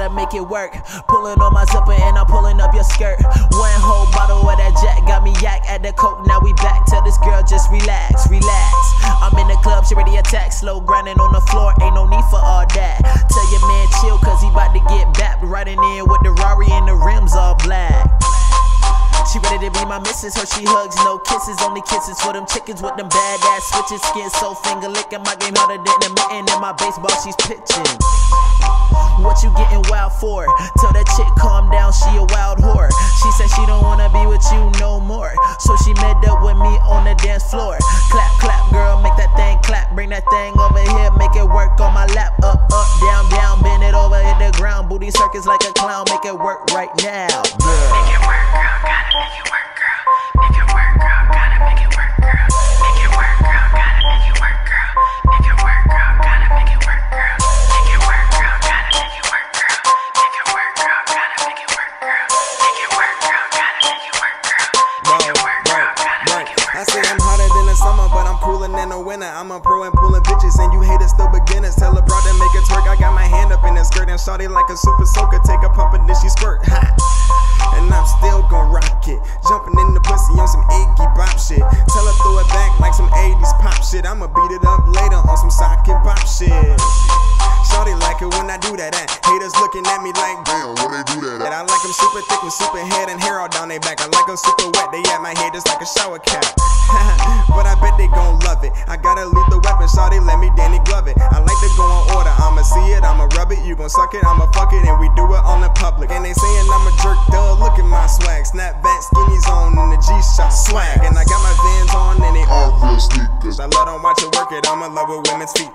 Make it work, pulling on my zipper and I'm pulling up your skirt. One whole bottle of that Jack got me yak at the coke. Now we back, tell this girl just relax, relax. I'm in the club, she ready to attack, slow grinding on the floor, ain't no need for all that. Tell your man chill, cause he about to get bapped, riding in with the Rari and the rims all black. She ready to be my missus, her she hugs, no kisses, only kisses for them chickens with them badass switches. Skin so finger licking, my game harder than a mitten, and my baseball she's pitching. What you getting wild for? Tell that chick calm down, she a wild whore. She said she don't wanna be with you no more, so she met up with me on the dance floor. Clap, clap, girl, make that thing clap. Bring that thing over here, make it work on my lap. Up, up, down, down, bend it over, hit the ground. Booty circus like a clown, make it work right now, girl. Make it work, girl, gotta make it work, girl. Make it work, girl, gotta make it work, girl. Make it work, girl, gotta make it work, girl. Make it work, girl, gotta make it work, girl. Make it work, girl, gotta make it work, girl. Make it work, girl, gotta make it work, girl. Make it work, girl, gotta make it work, girl. Make it work, girl, gotta make it work, girl. I say I'm hotter than the summer, but I'm cooler than the winter. I'm a pro and pulling bitches, and you haters still beginners. Tell a broad to make it twerk. I got my hand up in the skirt and shawty like a super soaker. Take a pump and then she squirt. Ha! And I'm still gon' rock it. Jumping in the pussy on some Iggy Pop shit. Tell her throw it back like some 80s pop shit. I'ma beat it up later on some socket pop shit. Shawty like it when I do that. Haters looking at me like, damn, when they do that. I like them super thick with super head and hair all down their back. I like them super wet, they at my head just like a shower cap. But I bet they gon' love it. I gotta leave the weapon, shawty, let me Danny Glove it. I like to go on order, I'ma see it, I'ma rub it. You gon' suck it, I'ma fuck it, and we do it on the public. And they saying I'm a jerk, duh, look at my swag. Snapback, skinnies on, and the G-Shock swag. And I got my Vans on, and they all real sneakers. I love them watch her work it, I'm in love with women's feet.